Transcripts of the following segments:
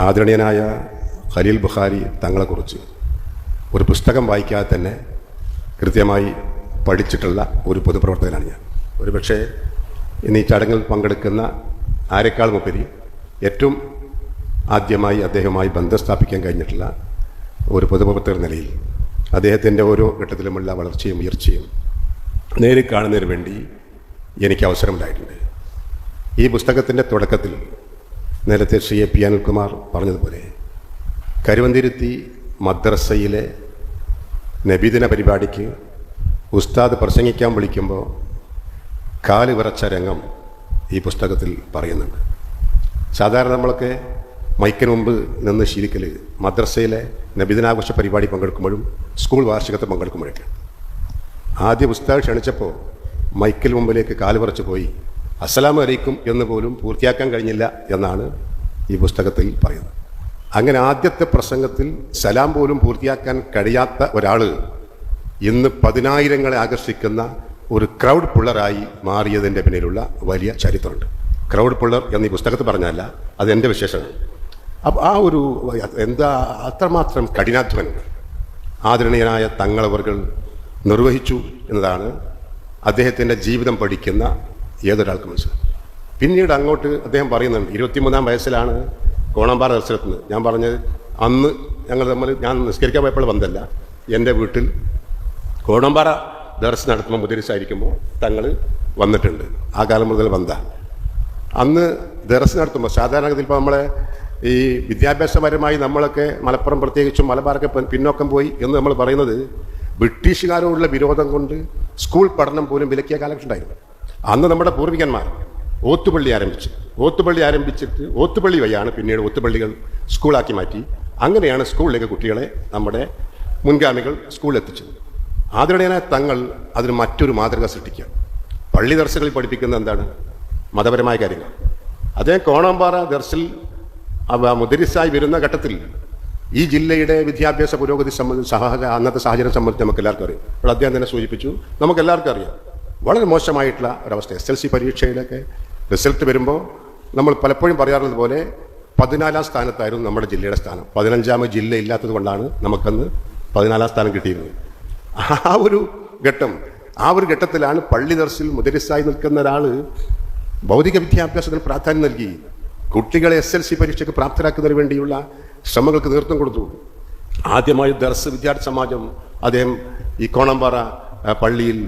ആദരണീയനായ ഖലീൽ ബുഖാരി തങ്ങളെക്കുറിച്ച് ഒരു പുസ്തകം വായിക്കാതെ തന്നെ കൃത്യമായി പഠിച്ചിട്ടുള്ള ഒരു പൊതുപ്രവർത്തകനാണ് ഞാൻ. ഒരുപക്ഷെ ഇന്ന് ഈ ചടങ്ങിൽ പങ്കെടുക്കുന്ന ആരെക്കാളും ഉപരി ഏറ്റവും ആദ്യമായി അദ്ദേഹവുമായി ബന്ധം സ്ഥാപിക്കാൻ കഴിഞ്ഞിട്ടുള്ള ഒരു പൊതുപ്രവർത്തകർ നിലയിൽ അദ്ദേഹത്തിൻ്റെ ഓരോ ഘട്ടത്തിലുമുള്ള വളർച്ചയും ഉയർച്ചയും നേരിൽ കാണുന്നതിന് വേണ്ടി എനിക്ക് അവസരമുണ്ടായിട്ടുണ്ട്. ഈ പുസ്തകത്തിൻ്റെ തുടക്കത്തിൽ നേരത്തെ ശ്രീ പി അനിൽകുമാർ പറഞ്ഞതുപോലെ കരുവന്തിരുത്തി മദ്രസയിലെ നബിദിന പരിപാടിക്ക് ഉസ്താദ് പ്രസംഗിക്കാൻ വിളിക്കുമ്പോൾ കാല് വിറച്ച രംഗം ഈ പുസ്തകത്തിൽ പറയുന്നുണ്ട്. സാധാരണ നമ്മളൊക്കെ മൈക്കിന് മുമ്പ് നിന്ന് ശീലിക്കൽ മദ്രസയിലെ നബിദിനാഘോഷ പരിപാടി പങ്കെടുക്കുമ്പോഴും സ്കൂൾ വാർഷികത്തിൽ പങ്കെടുക്കുമ്പോഴൊക്കെ. ആദ്യ ഉസ്താദ് ക്ഷണിച്ചപ്പോൾ മൈക്കിൽ മുമ്പിലേക്ക് കാല് വിറച്ച് പോയി അസ്സലാമു അലൈക്കും എന്ന് പോലും പൂർത്തിയാക്കാൻ കഴിഞ്ഞില്ല എന്നാണ് ഈ പുസ്തകത്തിൽ പറയുന്നത്. അങ്ങനെ ആദ്യത്തെ പ്രസംഗത്തിൽ സലാം പോലും പൂർത്തിയാക്കാൻ കഴിയാത്ത ഒരാൾ ഇന്ന് 10,000-ങ്ങളെ ആകർഷിക്കുന്ന ഒരു ക്രൗഡ് പുള്ളറായി മാറിയതിൻ്റെ പിന്നിലുള്ള വലിയ ചരിത്രമുണ്ട്. ക്രൗഡ് പുള്ളർ എന്ന് ഈ പുസ്തകത്തിൽ പറഞ്ഞല്ല, അത് എൻ്റെ വിശേഷമാണ്. അപ്പോൾ ആ ഒരു എന്താ അത്രമാത്രം കഠിനാധ്വാനം ആദരണീയനായ തങ്ങളവർകൾ നിർവഹിച്ചു എന്നതാണ് അദ്ദേഹത്തിൻ്റെ ജീവിതം പഠിക്കുന്ന ഏതൊരാൾക്കും മനസ്സിലാവും. പിന്നീട് അങ്ങോട്ട് അദ്ദേഹം പറയുന്നുണ്ട്, 23-ാം വയസ്സിലാണ് കോണമ്പാറ ദർശനത്തിന്. ഞാൻ പറഞ്ഞത് അന്ന് ഞങ്ങൾ തമ്മിൽ ഞാൻ നിസ്കരിക്കാൻ പോയപ്പോൾ ബന്ധമല്ല, എൻ്റെ വീട്ടിൽ കോണമ്പാറ ദർശനം നടത്തുമ്പോൾ മുദരിസായിരിക്കുമ്പോൾ തങ്ങൾ വന്നിട്ടുണ്ട്. ആ കാലം മുതൽ ബന്ധമാണ്. അന്ന് ദർശനം നടത്തുമ്പോൾ സാധാരണഗതിയിൽ ഇപ്പോൾ നമ്മളെ ഈ വിദ്യാഭ്യാസപരമായി നമ്മളൊക്കെ മലപ്പുറം പ്രത്യേകിച്ചും മലബാറൊക്കെ പിന്നോക്കം പോയി എന്ന് നമ്മൾ പറയുന്നത് ബ്രിട്ടീഷുകാരോടുള്ള വിരോധം കൊണ്ട് സ്കൂൾ പഠനം പോലും വിലക്കിയ കാലഘട്ടം ഉണ്ടായിരുന്നു. അന്ന് നമ്മുടെ പൂർവികന്മാർ ഓത്തുപള്ളി ആരംഭിച്ചിട്ട് ഓത്തുപള്ളി വഴിയാണ് പിന്നീട് ഒത്തുപള്ളികൾ സ്കൂളാക്കി മാറ്റി. അങ്ങനെയാണ് സ്കൂളിലേക്ക് കുട്ടികളെ നമ്മുടെ മുൻഗാമികൾ സ്കൂളിലെത്തിച്ചത്. ആദരണീയനായ തങ്ങൾ അതിന് മറ്റൊരു മാതൃക സൃഷ്ടിക്കുക. പള്ളി ദർശകളിൽ പഠിപ്പിക്കുന്ന എന്താണ്? മതപരമായ കാര്യങ്ങൾ. അദ്ദേഹം കോണമ്പാറ ദർസിൽ മുദരിസായി വരുന്ന ഘട്ടത്തിൽ ഈ ജില്ലയുടെ വിദ്യാഭ്യാസ പുരോഗതി സംബന്ധിച്ച് അന്നത്തെ സാഹചര്യം സംബന്ധിച്ച് നമുക്ക് എല്ലാവർക്കും അറിയാം. ഇപ്പോൾ അദ്ദേഹം തന്നെ സൂചിപ്പിച്ചു, നമുക്കെല്ലാവർക്കും അറിയാം വളരെ മോശമായിട്ടുള്ള ഒരവസ്ഥ. SLC പരീക്ഷയിലൊക്കെ റിസൾട്ട് വരുമ്പോൾ നമ്മൾ പലപ്പോഴും പറയാറുള്ളത് പോലെ 14-ാം സ്ഥാനത്തായിരുന്നു നമ്മുടെ ജില്ലയുടെ സ്ഥാനം. 15-ാമത് ജില്ല ഇല്ലാത്തത് കൊണ്ടാണ് നമുക്കന്ന് 14-ാം സ്ഥാനം കിട്ടിയിരുന്നത്. ആ ഒരു ഘട്ടത്തിലാണ് പള്ളി ദർസിൽ മുദരിസായി നിൽക്കുന്ന ഒരാൾ ഭൗതിക വിദ്യാഭ്യാസത്തിന് പ്രാധാന്യം നൽകി കുട്ടികളെ SLC പരീക്ഷയ്ക്ക് പ്രാപ്തരാക്കുന്നതിന് വേണ്ടിയുള്ള ശ്രമങ്ങൾക്ക് നേതൃത്വം കൊടുത്തു. ആദ്യമായി ദർസ് വിദ്യാർത്ഥി സമാജം അദ്ദേഹം ഈ കോണമ്പാറ പള്ളിയിൽ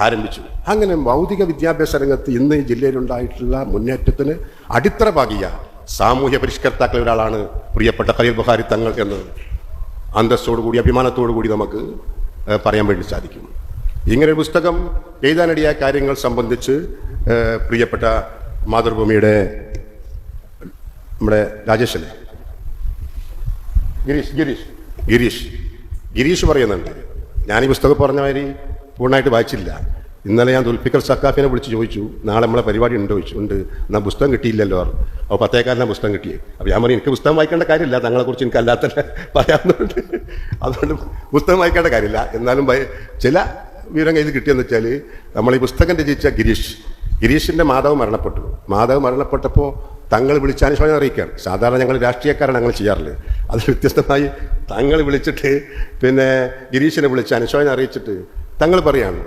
ആരംഭിച്ചു. അങ്ങനെ ഭൗതിക വിദ്യാഭ്യാസ രംഗത്ത് ഇന്ന് ഈ ജില്ലയിലുണ്ടായിട്ടുള്ള മുന്നേറ്റത്തിന് അടിത്തറ പാകിയ സാമൂഹ്യ പരിഷ്കർത്താക്കളിൽ ഒരാളാണ് പ്രിയപ്പെട്ട ഖലീൽ ബുഖാരി തങ്ങൾ എന്ന് അന്തസ്സോടുകൂടി അഭിമാനത്തോടു കൂടി നമുക്ക് പറയാൻ വേണ്ടി സാധിക്കും. ഇങ്ങനൊരു പുസ്തകം എഴുതാനടിയായ കാര്യങ്ങൾ സംബന്ധിച്ച് പ്രിയപ്പെട്ട മാതൃഭൂമിയുടെ നമ്മുടെ രാജേഷല്ലേ ഗിരീഷ് പറയുന്നുണ്ട്, ഞാൻ ഈ പുസ്തകം പറഞ്ഞ മാതിരി പൂർണ്ണമായിട്ട് വായിച്ചില്ല. ഇന്നലെ ഞാൻ ദുൽഫിക്കർ സക്കാഫിനെ വിളിച്ച് ചോദിച്ചു, നാളെ നമ്മളെ പരിപാടി ഉണ്ടോ ചോദിച്ചു. ഉണ്ട്. എന്നാൽ പുസ്തകം കിട്ടിയില്ലല്ലോ. അപ്പോൾ 10-േക്കാരനാ പുസ്തകം കിട്ടി. അപ്പോൾ ഞാൻ പറഞ്ഞു, എനിക്ക് പുസ്തകം വായിക്കേണ്ട കാര്യമില്ല, തങ്ങളെക്കുറിച്ച് എനിക്ക് അല്ലാത്ത പറയാവുന്നുണ്ട്, അതുകൊണ്ട് പുസ്തകം വായിക്കേണ്ട കാര്യമില്ല. എന്നാലും ചില വിവരം കയ്യിൽ കിട്ടിയെന്ന് വെച്ചാൽ നമ്മൾ ഈ പുസ്തകം രചിച്ച ഗിരീഷിൻ്റെ മാതാവ് മരണപ്പെട്ടപ്പോൾ തങ്ങൾ വിളിച്ച് അനുശോചനം അറിയിക്കുകയാണ്. സാധാരണ ഞങ്ങൾ രാഷ്ട്രീയക്കാരാണ് ഞങ്ങൾ ചെയ്യാറില്ല. അതിൽ വ്യത്യസ്തമായി തങ്ങൾ വിളിച്ചിട്ട് പിന്നെ ഗിരീഷിനെ വിളിച്ച് അനുശോചനം അറിയിച്ചിട്ട് തങ്ങൾ പറയാണ്,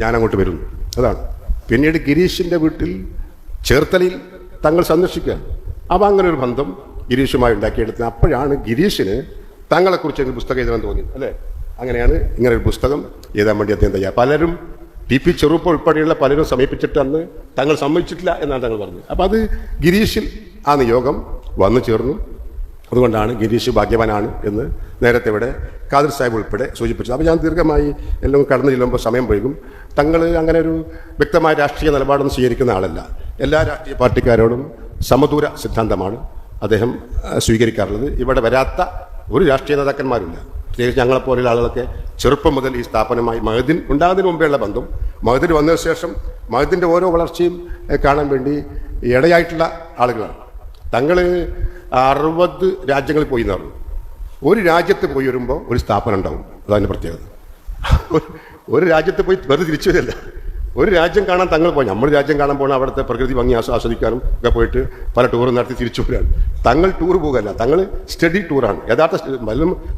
ഞാൻ അങ്ങോട്ട് വരുന്നു. അതാണ്. പിന്നീട് ഗിരീഷിൻ്റെ വീട്ടിൽ ചേർത്തലയിൽ തങ്ങൾ സന്ദർശിക്കുക. അപ്പോൾ അങ്ങനെ ഒരു ബന്ധം ഗിരീഷുമായി ഉണ്ടാക്കിയെടുത്തത്. അപ്പോഴാണ് ഗിരീഷിന് തങ്ങളെക്കുറിച്ച് ഒരു പുസ്തകം എഴുതാൻ തോന്നിയത്, അല്ലേ? അങ്ങനെയാണ് ഇങ്ങനെ ഒരു പുസ്തകം എഴുതാൻ വേണ്ടി അദ്ദേഹം തയ്യാറ്. പലരും TP ചെറുപ്പ് ഉൾപ്പെടെയുള്ള പലരും സമീപിച്ചിട്ട് അന്ന് തങ്ങൾ സമ്മതിച്ചിട്ടില്ല എന്നാണ് തങ്ങൾ പറഞ്ഞത്. അപ്പോൾ അത് ഗിരീഷിൽ ആ നിയോഗം വന്നു ചേർന്നു. അതുകൊണ്ടാണ് ഗിരീഷ് ഭാഗ്യവാനാണ് എന്ന് നേരത്തെ ഇവിടെ ഖാദിർ സാഹിബ് ഉൾപ്പെടെ സൂചിപ്പിച്ചത്. അപ്പോൾ ഞാൻ ദീർഘമായി എല്ലാം കടന്നു ചെല്ലുമ്പോൾ സമയം വൈകും. തങ്ങൾ അങ്ങനെ ഒരു വ്യക്തമായ രാഷ്ട്രീയ നിലപാടൊന്നും സ്വീകരിക്കുന്ന ആളല്ല. എല്ലാ രാഷ്ട്രീയ പാർട്ടിക്കാരോടും സമദൂര സിദ്ധാന്തമാണ് അദ്ദേഹം സ്വീകരിക്കാറുള്ളത്. ഇവിടെ വരാത്ത ഒരു രാഷ്ട്രീയ നേതാക്കന്മാരില്ല. പ്രത്യേകിച്ച് ഞങ്ങളെപ്പോലെയുള്ള ആളുകളൊക്കെ ചെറുപ്പം മുതൽ ഈ സ്ഥാപനമായി മഹദിൻ ഉണ്ടാകുന്നതിന് മുമ്പേയുള്ള ബന്ധം, മഹദിൻ വന്നതിന് ശേഷം മഹദിൻ്റെ ഓരോ വളർച്ചയും കാണാൻ വേണ്ടി ഇടയായിട്ടുള്ള ആളുകളാണ്. തങ്ങൾ 60 രാജ്യങ്ങളിൽ പോയി എന്ന് പറഞ്ഞു. ഒരു രാജ്യത്ത് പോയി വരുമ്പോൾ ഒരു സ്ഥാപനം ഉണ്ടാവും. അതതിൻ്റെ പ്രത്യേകത. ഒരു രാജ്യത്ത് പോയി വെറുതെ തിരിച്ചു വരില്ല. ഒരു രാജ്യം കാണാൻ തങ്ങൾ പോയി. നമ്മൾ രാജ്യം കാണാൻ പോകണം, അവിടുത്തെ പ്രകൃതി ഭംഗി ആസ്വദിക്കാനും ഒക്കെ പോയിട്ട് പല ടൂറും നടത്തി തിരിച്ചു പോരാണ്. തങ്ങൾ ടൂർ പോകുകയല്ല, തങ്ങൾ സ്റ്റഡി ടൂറാണ്. യഥാർത്ഥ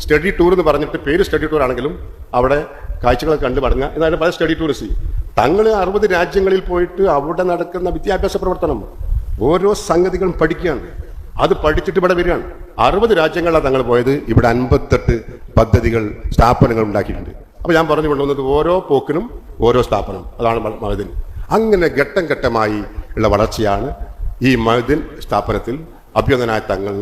സ്റ്റഡി ടൂർ എന്ന് പറഞ്ഞിട്ട് പേര് സ്റ്റഡി ടൂർ ആണെങ്കിലും അവിടെ കാഴ്ചകളൊക്കെ കണ്ട് മടങ്ങുക എന്നാലും പല സ്റ്റഡി ടൂറിസ്റ്റ്. തങ്ങൾ 60 രാജ്യങ്ങളിൽ പോയിട്ട് അവിടെ നടക്കുന്ന വിദ്യാഭ്യാസ പ്രവർത്തനം, ഓരോ സംഗതികളും പഠിക്കുകയാണ്. അത് പഠിച്ചിട്ട് ഇവിടെ വരികയാണ്. 60 രാജ്യങ്ങളിലാണ് തങ്ങൾ പോയത്. ഇവിടെ 58 പദ്ധതികൾ, സ്ഥാപനങ്ങൾ ഉണ്ടാക്കിയിട്ടുണ്ട്. അപ്പോൾ ഞാൻ പറഞ്ഞു കൊണ്ടുവന്നത് ഓരോ പോക്കിനും ഓരോ സ്ഥാപനം. അതാണ് മഹദിൻ. അങ്ങനെ ഘട്ടം ഘട്ടമായി ഉള്ള വളർച്ചയാണ് ഈ മഹദിൻ സ്ഥാപനത്തിൽ അഭ്യുന്നതനായ തങ്ങൾ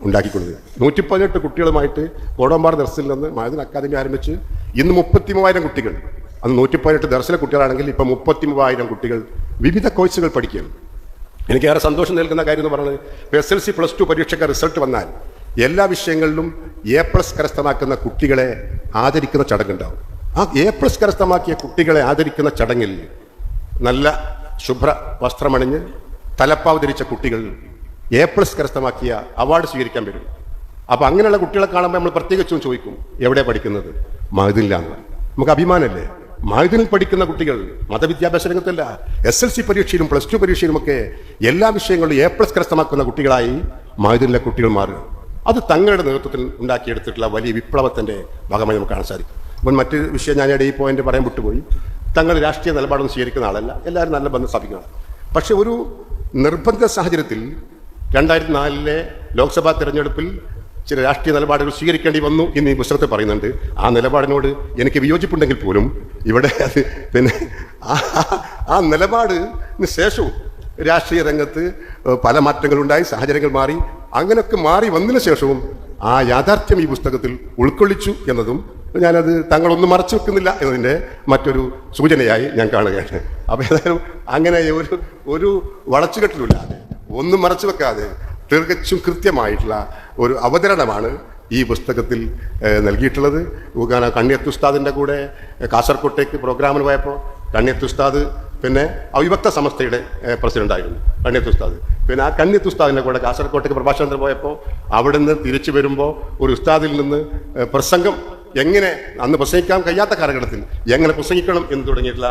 ഉണ്ടാക്കിക്കൊണ്ടത്. 118 കുട്ടികളുമായിട്ട് കോടമ്പാട് ദർസിൽ നിന്ന് മഹദിൻ അക്കാദമി ആരംഭിച്ച് ഇന്ന് 33,000 കുട്ടികൾ. അന്ന് 118 ദർസിലെ കുട്ടികളാണെങ്കിൽ ഇപ്പം 33,000 കുട്ടികൾ വിവിധ കോഴ്സുകൾ പഠിക്കുകയാണ്. എനിക്കേറെ സന്തോഷം നൽകുന്ന കാര്യം എന്ന് പറയുന്നത്, SLC +2 പരീക്ഷയ്ക്ക് റിസൾട്ട് വന്നാൽ എല്ലാ വിഷയങ്ങളിലും A+ കരസ്ഥമാക്കുന്ന കുട്ടികളെ ആദരിക്കുന്ന ചടങ്ങുണ്ടാവും. ആ A+ കരസ്ഥമാക്കിയ കുട്ടികളെ ആദരിക്കുന്ന ചടങ്ങിൽ നല്ല ശുഭ്ര വസ്ത്രമണിഞ്ഞ് തലപ്പാവ് ധരിച്ച കുട്ടികൾ A+ കരസ്ഥമാക്കിയ അവാർഡ് സ്വീകരിക്കാൻ വരും. അപ്പോൾ അങ്ങനെയുള്ള കുട്ടികളെ കാണുമ്പോൾ നമ്മൾ പ്രത്യേകിച്ചും ചോദിക്കും, എവിടെ പഠിക്കുന്നത്? മഹദിനിലാണ്. നമുക്ക് അഭിമാനമല്ലേ? മഹദിനിൽ പഠിക്കുന്ന കുട്ടികൾ മതവിദ്യാഭ്യാസ രംഗത്തല്ല, SLC പരീക്ഷയിലും +2 പരീക്ഷയിലുമൊക്കെ എല്ലാ വിഷയങ്ങളിലും A+ കരസ്ഥമാക്കുന്ന കുട്ടികളായി മഹദിനിലെ കുട്ടികൾ മാറുക. അത് തങ്ങളുടെ നേതൃത്വത്തിൽ ഉണ്ടാക്കിയെടുത്തിട്ടുള്ള വലിയ വിപ്ലവത്തിൻ്റെ ഭാഗമായി നമുക്ക് കാണാൻ സാധിക്കും. അപ്പോൾ മറ്റ് വിഷയം ഞാനിടെ ഈ പോയിന്റ് പറയാൻ വിട്ടുപോയി. തങ്ങൾ രാഷ്ട്രീയ നിലപാടൊന്നും സ്വീകരിക്കുന്ന ആളല്ല, എല്ലാവരും നല്ല ബന്ധം സ്ഥാപിക്കണം. പക്ഷെ ഒരു നിർബന്ധ സാഹചര്യത്തിൽ 2004 ലോക്സഭാ തെരഞ്ഞെടുപ്പിൽ ചില രാഷ്ട്രീയ നിലപാടുകൾ സ്വീകരിക്കേണ്ടി വന്നു എന്ന് ഈ പുസ്തകത്തിൽ പറയുന്നുണ്ട്. ആ നിലപാടിനോട് എനിക്ക് വിയോജിപ്പുണ്ടെങ്കിൽ പോലും ഇവിടെ അത് പിന്നെ ആ നിലപാടിന് ശേഷവും രാഷ്ട്രീയ രംഗത്ത് പല മാറ്റങ്ങളുണ്ടായി, സാഹചര്യങ്ങൾ മാറി. അങ്ങനെയൊക്കെ മാറി വന്നതിന് ശേഷവും ആ യാഥാർത്ഥ്യം ഈ പുസ്തകത്തിൽ ഉൾക്കൊള്ളിച്ചു എന്നതും ഞാനത് തങ്ങളൊന്നും മറച്ചു വെക്കുന്നില്ല എന്നതിൻ്റെ മറ്റൊരു സൂചനയായി ഞാൻ കാണുകയാണ്. അപ്പോൾ ഏതായാലും അങ്ങനെ ഒരു വളച്ചുകെട്ടലുമില്ലാതെ, ഒന്നും മറച്ചു വെക്കാതെ തികച്ചും കൃത്യമായിട്ടുള്ള ഒരു അവതരണമാണ് ഈ പുസ്തകത്തിൽ നൽകിയിട്ടുള്ളത്. കണ്ണിയത്ത് ഉസ്താദിൻ്റെ കൂടെ കാസർകോട്ടേക്ക് പ്രോഗ്രാമിന് പോയപ്പോൾ കണ്ണിയത്ത് ഉസ്താദ് പിന്നെ അവിഭക്ത സമസ്തയുടെ പ്രസിഡൻ്റായിരുന്നു കണ്ണിയത്ത് ഉസ്താദ്. പിന്നെ ആ കണ്ണിയത്ത് ഉസ്താദിൻ്റെ കൂടെ കാസർകോട്ടേക്ക് പ്രഭാഷണത്തിന് പോയപ്പോൾ അവിടെ നിന്ന് തിരിച്ചു വരുമ്പോൾ ഒരു ഉസ്താദിൽ നിന്ന് പ്രസംഗം എങ്ങനെ അന്ന് പ്രസംഗിക്കാൻ കഴിയാത്ത കാലഘട്ടത്തിൽ എങ്ങനെ പ്രസംഗിക്കണം എന്ന് തുടങ്ങിയിട്ടുള്ള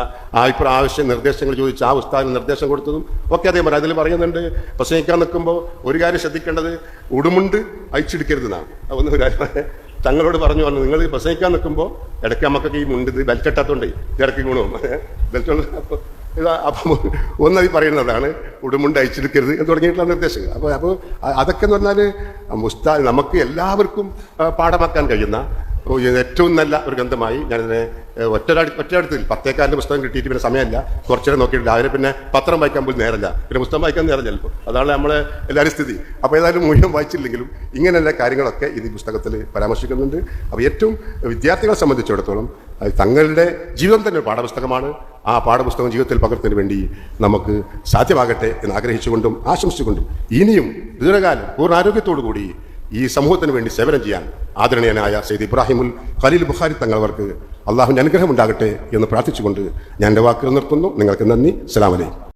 ആവശ്യ നിർദ്ദേശങ്ങൾ ചോദിച്ച് ആ ഉസ്താദിന് നിർദ്ദേശം കൊടുത്തതും ഒക്കെ അതേ പറയും. അതിൽ പറയുന്നുണ്ട്, പ്രസംഗിക്കാൻ നിൽക്കുമ്പോൾ ഒരു കാര്യം ശ്രദ്ധിക്കേണ്ടത് ഉടുമുണ്ട് അയച്ചെടുക്കരുതെന്നാണ്. ഒന്ന് കാര്യം തങ്ങളോട് പറഞ്ഞു നിങ്ങൾ പ്രസംഗിക്കാൻ നിൽക്കുമ്പോൾ ഇടയ്ക്ക് നമുക്കൊക്കെ ഈ മുണ്ട് ബെൽറ്റ് ഇട്ടാത്തോണ്ടേ ഇടയ്ക്ക് ഗുണവും ബെൽറ്റ് അപ്പം ഒന്നതി പറയുന്നതാണ് ഉടുമുണ്ട് അയച്ചെടുക്കരുത് എന്ന് തുടങ്ങിയിട്ടുള്ള നിർദ്ദേശങ്ങൾ. അപ്പോൾ അതൊക്കെ എന്ന് പറഞ്ഞാൽ ഉസ്താദ് നമുക്ക് എല്ലാവർക്കും പാഠമാക്കാൻ കഴിയുന്ന ഏറ്റവും നല്ല ഒരു ഗ്രന്ഥമായി ഞാനിതിനെ ഒറ്റയടുത്തിൽ 10 പുസ്തകം കിട്ടിയിട്ട് പിന്നെ സമയമില്ല, കുറച്ചേരം നോക്കിയിട്ട് രാവിലെ പിന്നെ പത്രം വായിക്കാൻ പോലും നേരമില്ല, പിന്നെ പുസ്തകം വായിക്കാൻ നേരം ചിലപ്പോൾ. അതാണ് നമ്മളെ എല്ലാവരും സ്ഥിതി. അപ്പോൾ ഏതായാലും മുഴുവൻ വായിച്ചില്ലെങ്കിലും ഇങ്ങനെയുള്ള കാര്യങ്ങളൊക്കെ ഇത് ഈ പുസ്തകത്തിൽ പരാമർശിക്കുന്നുണ്ട്. അപ്പോൾ ഏറ്റവും വിദ്യാർത്ഥികളെ സംബന്ധിച്ചിടത്തോളം തങ്ങളുടെ ജീവിതം തന്നെ ഒരു പാഠപുസ്തകമാണ്. ആ പാഠപുസ്തകം ജീവിതത്തിൽ പകർത്തുന്നതിന് വേണ്ടി നമുക്ക് സാധ്യമാകട്ടെ എന്ന് ആഗ്രഹിച്ചുകൊണ്ടും ആശംസിച്ചുകൊണ്ടും ഇനിയും ദീർഘകാലം പൂർണ്ണാരോഗ്യത്തോടു കൂടി ഈ സമൂഹത്തിന് വേണ്ടി സേവനം ചെയ്യാൻ ആദരണീയനായ സയ്യിദ് ഇബ്രാഹിമുൽ ഖലീൽ ബുഖാരി തങ്ങളവർക്ക് അള്ളാഹുവിൻ്റെ അനുഗ്രഹം ഉണ്ടാകട്ടെ എന്ന് പ്രാർത്ഥിച്ചുകൊണ്ട് ഞാൻ എൻ്റെ വാക്കുകൾ നിർത്തുന്നു. നിങ്ങൾക്ക് നന്ദി. അസ്സലാമു അലൈക്കും.